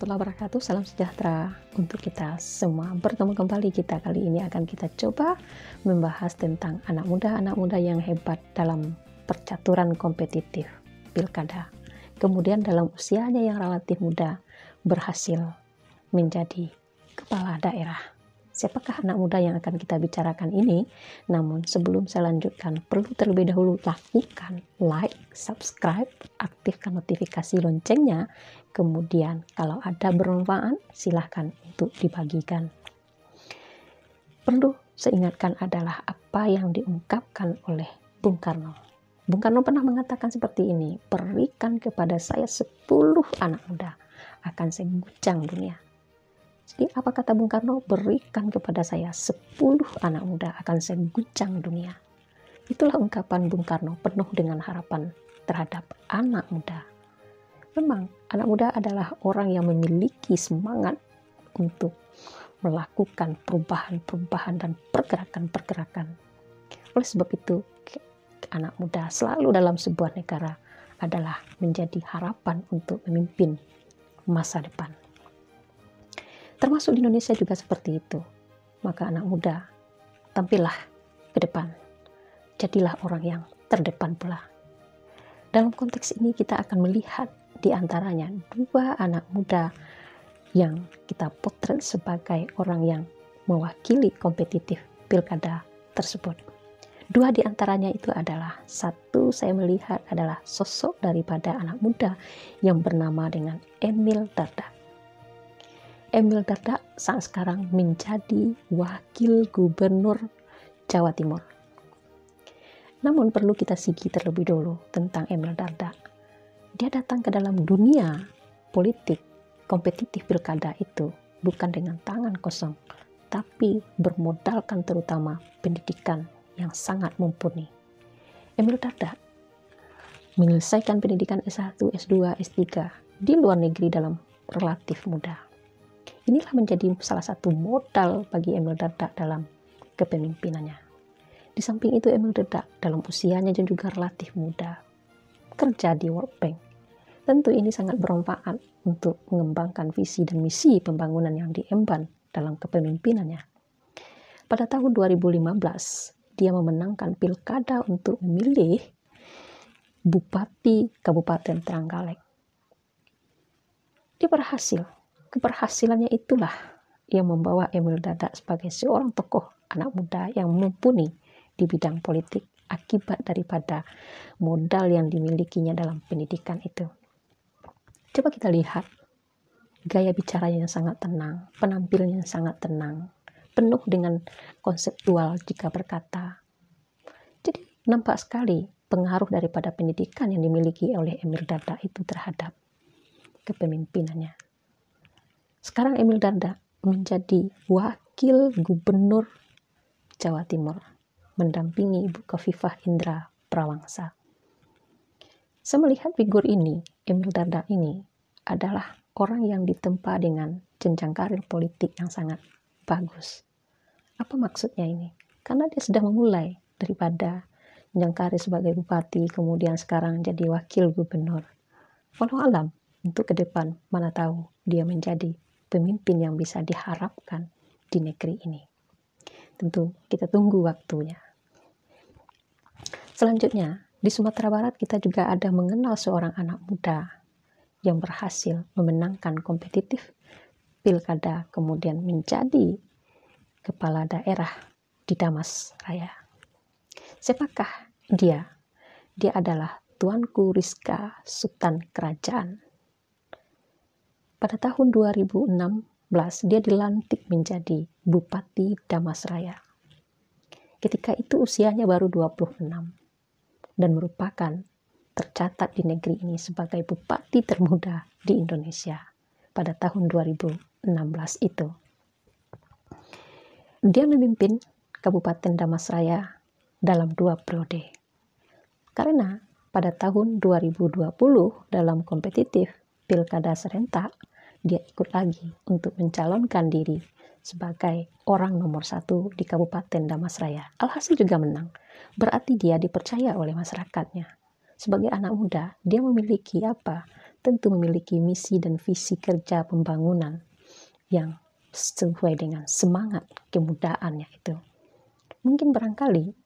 warahmatullahi wabarakatuh. Salam sejahtera untuk kita semua. Bertemu kembali kita kali ini akan kita coba membahas tentang anak muda yang hebat dalam percaturan kompetitif pilkada. Kemudian dalam usianya yang relatif muda berhasil menjadi kepala daerah. Siapakah anak muda yang akan kita bicarakan ini? Namun sebelum saya lanjutkan, perlu terlebih dahulu lakukan like, subscribe, aktifkan notifikasi loncengnya. Kemudian kalau ada bermanfaat, silahkan untuk dibagikan. Perlu saya ingatkan adalah apa yang diungkapkan oleh Bung Karno. Bung Karno pernah mengatakan seperti ini, berikan kepada saya 10 anak muda, akan saya guncang dunia. Jadi apa kata Bung Karno? Berikan kepada saya 10 anak muda, akan saya guncang dunia. Itulah ungkapan Bung Karno, penuh dengan harapan terhadap anak muda. Memang anak muda adalah orang yang memiliki semangat untuk melakukan perubahan-perubahan dan pergerakan-pergerakan. Oleh sebab itu, anak muda selalu dalam sebuah negara adalah menjadi harapan untuk memimpin masa depan. Termasuk di Indonesia juga seperti itu. Maka anak muda, tampillah ke depan. Jadilah orang yang terdepan pula. Dalam konteks ini kita akan melihat di antaranya 2 anak muda yang kita potret sebagai orang yang mewakili kompetitif pilkada tersebut. 2 di antaranya itu adalah, satu saya melihat adalah sosok daripada anak muda yang bernama dengan Emil Dardak. Emil Dardak saat sekarang menjadi wakil gubernur Jawa Timur. Namun perlu kita sigi terlebih dulu tentang Emil Dardak. Dia datang ke dalam dunia politik kompetitif pilkada itu bukan dengan tangan kosong, tapi bermodalkan terutama pendidikan yang sangat mumpuni. Emil Dardak menyelesaikan pendidikan S1, S2, S3 di luar negeri dalam relatif muda. Inilah menjadi salah satu modal bagi Emil Dardak dalam kepemimpinannya. Di samping itu Emil Dardak dalam usianya dan juga relatif muda kerja di World Bank. Tentu ini sangat bermanfaat untuk mengembangkan visi dan misi pembangunan yang diemban dalam kepemimpinannya. Pada tahun 2015, dia memenangkan pilkada untuk memilih Bupati Kabupaten Trenggalek. Dia berhasil. Keberhasilannya itulah yang membawa Emil Dardak sebagai seorang tokoh anak muda yang mumpuni di bidang politik akibat daripada modal yang dimilikinya dalam pendidikan itu. Coba kita lihat gaya bicaranya yang sangat tenang, penampilannya yang sangat tenang, penuh dengan konseptual jika berkata. Jadi nampak sekali pengaruh daripada pendidikan yang dimiliki oleh Emil Dardak itu terhadap kepemimpinannya. Sekarang Emil Dardak menjadi wakil gubernur Jawa Timur, mendampingi Ibu Khofifah Indra Prawangsa. Saya melihat figur ini, Emil Dardak ini adalah orang yang ditempa dengan jenjang karir politik yang sangat bagus. Apa maksudnya ini? Karena dia sudah memulai daripada jenjang karir sebagai bupati, kemudian sekarang jadi wakil gubernur. Walau alam, untuk ke depan mana tahu dia menjadi pemimpin yang bisa diharapkan di negeri ini. Tentu kita tunggu waktunya. Selanjutnya, di Sumatera Barat kita juga ada mengenal seorang anak muda yang berhasil memenangkan kompetitif pilkada, kemudian menjadi kepala daerah di Damas Raya. Siapakah dia? Dia adalah Tuanku Rizka Sultan Kerajaan. Pada tahun 2016, dia dilantik menjadi Bupati Damas Raya. Ketika itu usianya baru 26 dan merupakan tercatat di negeri ini sebagai bupati termuda di Indonesia pada tahun 2016 itu. Dia memimpin Kabupaten Damas Raya dalam 2 periode. Karena pada tahun 2020 dalam kompetitif pilkada serentak, dia ikut lagi untuk mencalonkan diri sebagai orang nomor 1 di Kabupaten Damas Raya. Alhasil juga menang. Berarti dia dipercaya oleh masyarakatnya. Sebagai anak muda, dia memiliki apa? tentu memiliki misi dan visi kerja pembangunan yang sesuai dengan semangat kemudaannya itu. Mungkin barangkali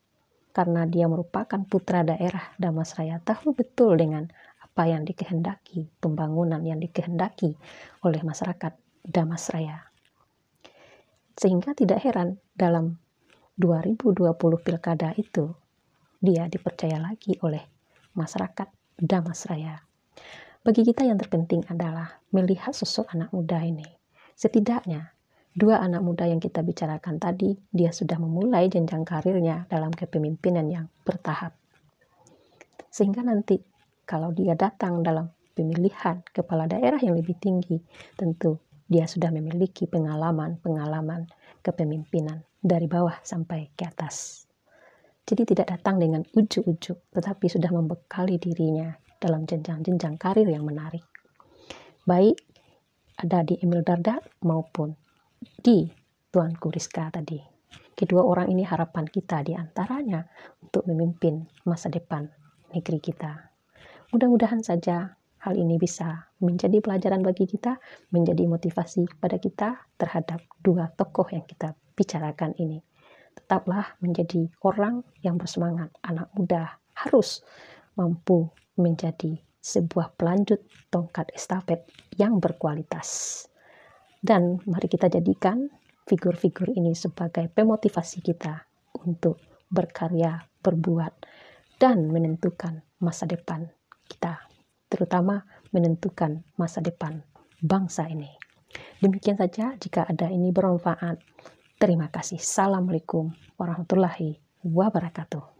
karena dia merupakan putra daerah Damasraya, tahu betul dengan apa yang dikehendaki, pembangunan yang dikehendaki oleh masyarakat Damasraya. Sehingga tidak heran dalam 2020 pilkada itu, dia dipercaya lagi oleh masyarakat Damasraya. Bagi kita yang terpenting adalah melihat sosok anak muda ini. Setidaknya, 2 anak muda yang kita bicarakan tadi, dia sudah memulai jenjang karirnya dalam kepemimpinan yang bertahap. Sehingga nanti, kalau dia datang dalam pemilihan kepala daerah yang lebih tinggi, tentu dia sudah memiliki pengalaman kepemimpinan dari bawah sampai ke atas. Jadi tidak datang dengan ujuk-ujuk, tetapi sudah membekali dirinya dalam jenjang-jenjang karir yang menarik. Baik ada di Emil Dardak maupun di Tuanku Rizka tadi. Kedua orang ini harapan kita di antaranya untuk memimpin masa depan negeri kita. Mudah-mudahan saja hal ini bisa menjadi pelajaran bagi kita, menjadi motivasi pada kita terhadap 2 tokoh yang kita bicarakan ini. Tetaplah menjadi orang yang bersemangat. Anak muda harus mampu menjadi sebuah pelanjut tongkat estafet yang berkualitas. Dan mari kita jadikan figur-figur ini sebagai pemotivasi kita untuk berkarya, berbuat, dan menentukan masa depan kita. Terutama menentukan masa depan bangsa ini. Demikian saja, jika ada ini bermanfaat. Terima kasih. Assalamualaikum warahmatullahi wabarakatuh.